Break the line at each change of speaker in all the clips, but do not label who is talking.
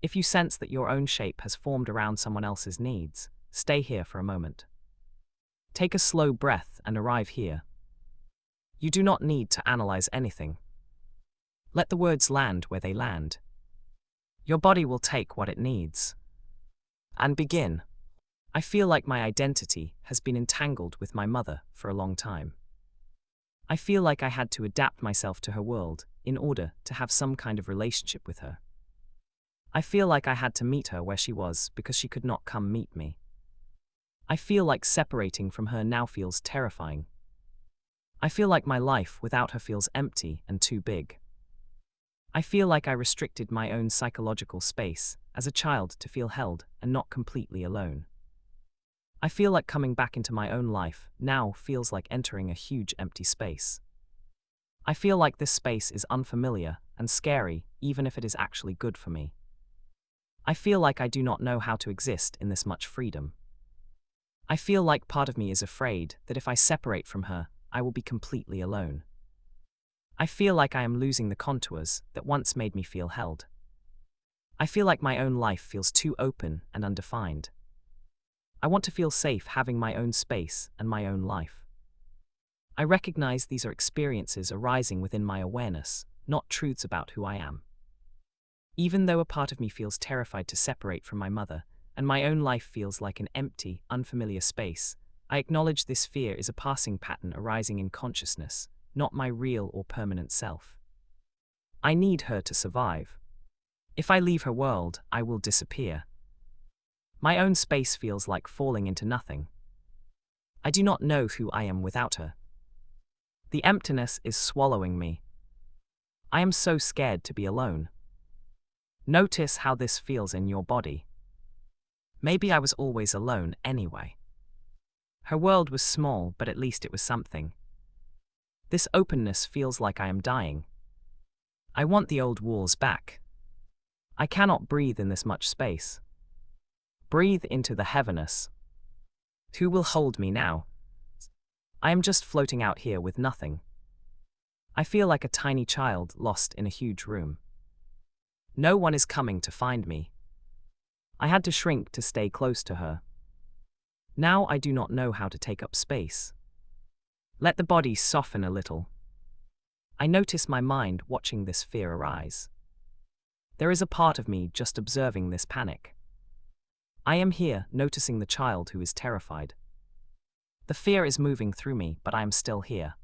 If you sense that your own shape has formed around someone else's needs, stay here for a moment. Take a slow breath and arrive here. You do not need to analyze anything. Let the words land where they land. Your body will take what it needs. And begin. I feel like my identity has been entangled with my mother for a long time. I feel like I had to adapt myself to her world in order to have some kind of relationship with her. I feel like I had to meet her where she was because she could not come meet me. I feel like separating from her now feels terrifying. I feel like my life without her feels empty and too big. I feel like I restricted my own psychological space as a child to feel held and not completely alone. I feel like coming back into my own life now feels like entering a huge empty space. I feel like this space is unfamiliar and scary, even if it is actually good for me. I feel like I do not know how to exist in this much freedom. I feel like part of me is afraid that if I separate from her, I will be completely alone. I feel like I am losing the contours that once made me feel held. I feel like my own life feels too open and undefined. I want to feel safe having my own space and my own life. I recognize these are experiences arising within my awareness, not truths about who I am. Even though a part of me feels terrified to separate from my mother, and my own life feels like an empty, unfamiliar space, I acknowledge this fear is a passing pattern arising in consciousness, not my real or permanent self. I need her to survive. If I leave her world, I will disappear. My own space feels like falling into nothing. I do not know who I am without her. The emptiness is swallowing me. I am so scared to be alone. Notice how this feels in your body. Maybe I was always alone anyway. Her world was small, but at least it was something. This openness feels like I am dying. I want the old walls back. I cannot breathe in this much space. Breathe into the heaviness. Who will hold me now? I am just floating out here with nothing. I feel like a tiny child lost in a huge room. No one is coming to find me. I had to shrink to stay close to her. Now I do not know how to take up space. Let the body soften a little. I notice my mind watching this fear arise. There is a part of me just observing this panic. I am here, noticing the child who is terrified. The fear is moving through me, but I am still here.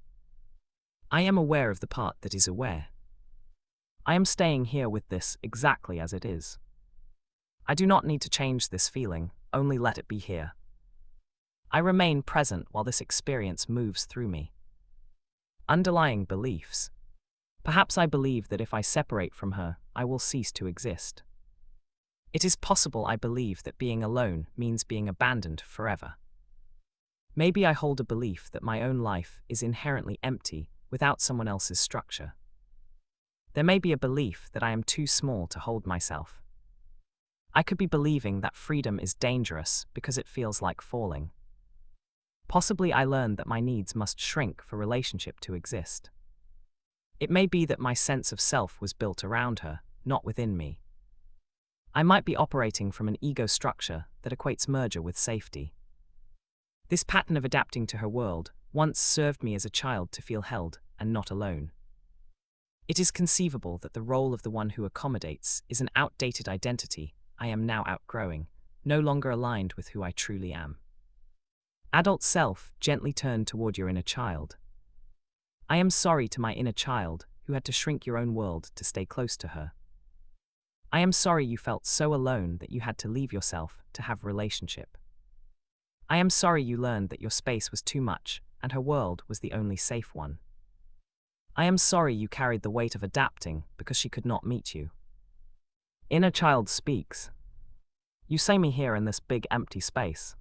I am aware of the part that is aware. I am staying here with this exactly as it is. I do not need to change this feeling, only let it be here. I remain present while this experience moves through me. Underlying beliefs. Perhaps I believe that if I separate from her, I will cease to exist. It is possible I believe that being alone means being abandoned forever. Maybe I hold a belief that my own life is inherently empty without someone else's structure. There may be a belief that I am too small to hold myself. I could be believing that freedom is dangerous because it feels like falling. Possibly I learned that my needs must shrink for relationship to exist. It may be that my sense of self was built around her, not within me. I might be operating from an ego structure that equates merger with safety. This pattern of adapting to her world once served me as a child to feel held and not alone. It is conceivable that the role of the one who accommodates is an outdated identity I am now outgrowing, no longer aligned with who I truly am. Adult self, gently turn toward your inner child. I am sorry to my inner child who had to shrink your own world to stay close to her. I am sorry you felt so alone that you had to leave yourself to have relationship. I am sorry you learned that your space was too much and her world was the only safe one. I am sorry you carried the weight of adapting because she could not meet you. Inner child speaks. You see me here in this big empty space.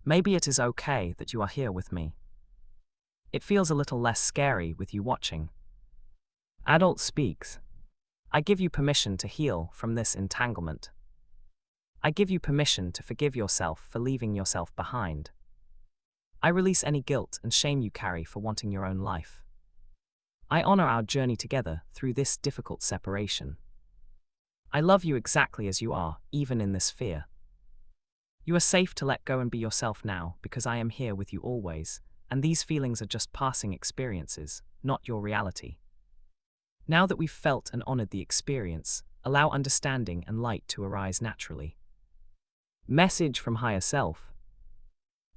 Maybe it is okay that you are here with me. It feels a little less scary with you watching. Adult speaks. I give you permission to heal from this entanglement. I give you permission to forgive yourself for leaving yourself behind. I release any guilt and shame you carry for wanting your own life. I honor our journey together through this difficult separation. I love you exactly as you are, even in this fear. You are safe to let go and be yourself now, because I am here with you always, and these feelings are just passing experiences, not your reality. Now that we've felt and honored the experience, allow understanding and light to arise naturally. Message from Higher Self.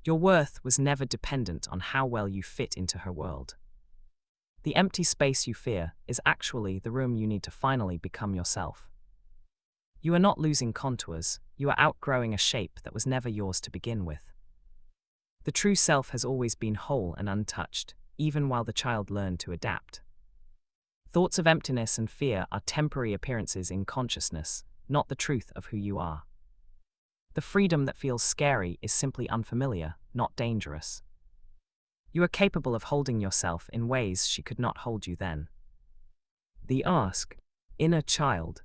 Your worth was never dependent on how well you fit into her world. The empty space you fear is actually the room you need to finally become yourself. You are not losing contours, you are outgrowing a shape that was never yours to begin with. The true self has always been whole and untouched, even while the child learned to adapt. Thoughts of emptiness and fear are temporary appearances in consciousness, not the truth of who you are. The freedom that feels scary is simply unfamiliar, not dangerous. You are capable of holding yourself in ways she could not hold you then. The ask, inner child.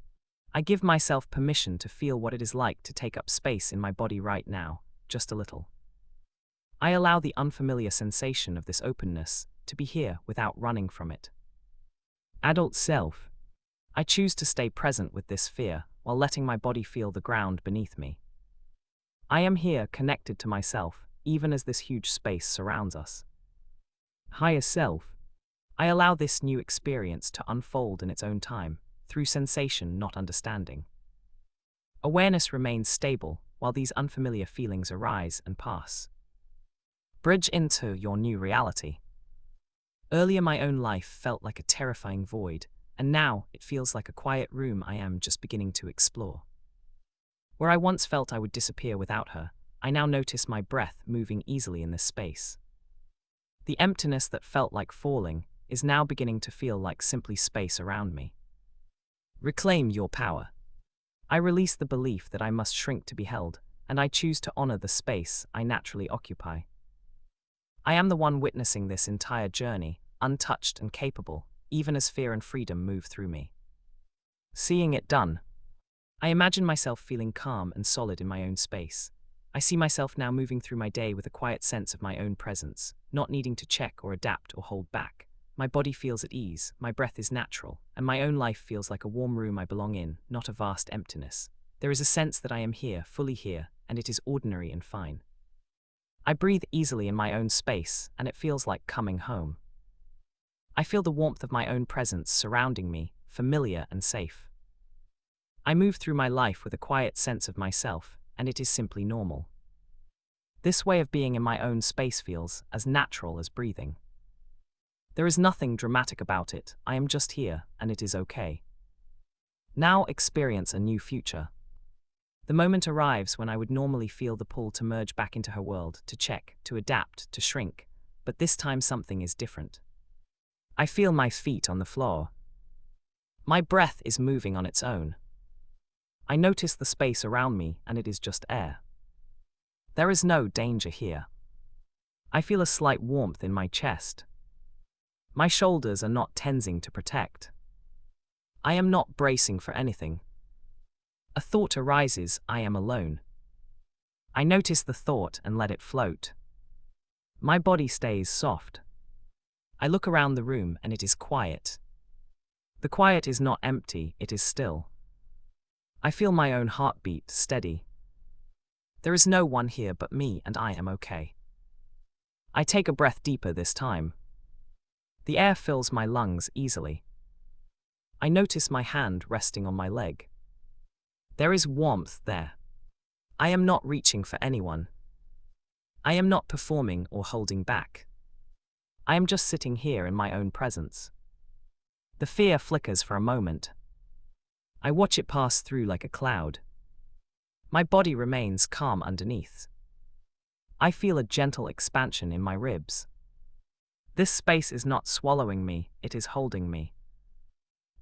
I give myself permission to feel what it is like to take up space in my body right now, just a little. I allow the unfamiliar sensation of this openness to be here without running from it. Adult self. I choose to stay present with this fear while letting my body feel the ground beneath me. I am here connected to myself, even as this huge space surrounds us. Higher self. I allow this new experience to unfold in its own time, through sensation, not understanding. Awareness remains stable while these unfamiliar feelings arise and pass. Bridge into your new reality. Earlier my own life felt like a terrifying void, and now it feels like a quiet room I am just beginning to explore. Where I once felt I would disappear without her, I now notice my breath moving easily in this space. The emptiness that felt like falling is now beginning to feel like simply space around me. Reclaim your power. I release the belief that I must shrink to be held, and I choose to honor the space I naturally occupy. I am the one witnessing this entire journey, untouched and capable, even as fear and freedom move through me. Seeing it done. I imagine myself feeling calm and solid in my own space. I see myself now moving through my day with a quiet sense of my own presence, not needing to check or adapt or hold back. My body feels at ease, my breath is natural, and my own life feels like a warm room I belong in, not a vast emptiness. There is a sense that I am here, fully here, and it is ordinary and fine. I breathe easily in my own space, and it feels like coming home. I feel the warmth of my own presence surrounding me, familiar and safe. I move through my life with a quiet sense of myself, and it is simply normal. This way of being in my own space feels as natural as breathing. There is nothing dramatic about it, I am just here, and it is okay. Now experience a new future. The moment arrives when I would normally feel the pull to merge back into her world, to check, to adapt, to shrink, but this time something is different. I feel my feet on the floor. My breath is moving on its own. I notice the space around me, and it is just air. There is no danger here. I feel a slight warmth in my chest. My shoulders are not tensing to protect. I am not bracing for anything. A thought arises, I am alone. I notice the thought and let it float. My body stays soft. I look around the room and it is quiet. The quiet is not empty, it is still. I feel my own heartbeat steady. There is no one here but me, and I am okay. I take a breath deeper this time. The air fills my lungs easily. I notice my hand resting on my leg. There is warmth there. I am not reaching for anyone. I am not performing or holding back. I am just sitting here in my own presence. The fear flickers for a moment. I watch it pass through like a cloud. My body remains calm underneath. I feel a gentle expansion in my ribs. This space is not swallowing me, it is holding me.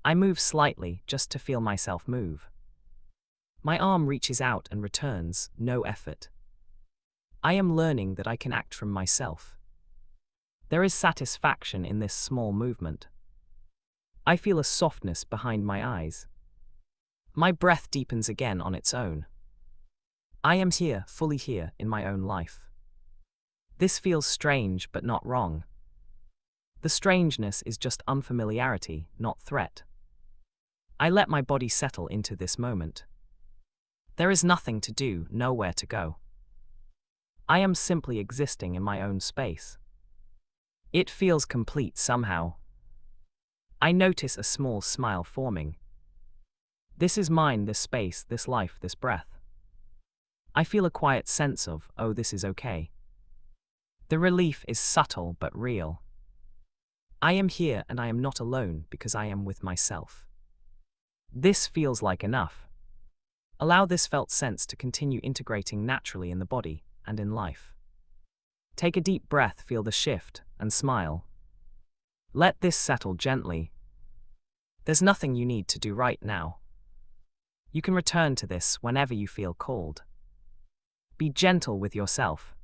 I move slightly just to feel myself move. My arm reaches out and returns, no effort. I am learning that I can act from myself. There is satisfaction in this small movement. I feel a softness behind my eyes. My breath deepens again on its own. I am here, fully here, in my own life. This feels strange but not wrong. The strangeness is just unfamiliarity, not threat. I let my body settle into this moment. There is nothing to do, nowhere to go. I am simply existing in my own space. It feels complete somehow. I notice a small smile forming. This is mine, this space, this life, this breath. I feel a quiet sense of, oh, this is okay. The relief is subtle but real. I am here and I am not alone because I am with myself. This feels like enough. Allow this felt sense to continue integrating naturally in the body and in life. Take a deep breath, feel the shift, and smile. Let this settle gently. There's nothing you need to do right now. You can return to this whenever you feel called. Be gentle with yourself.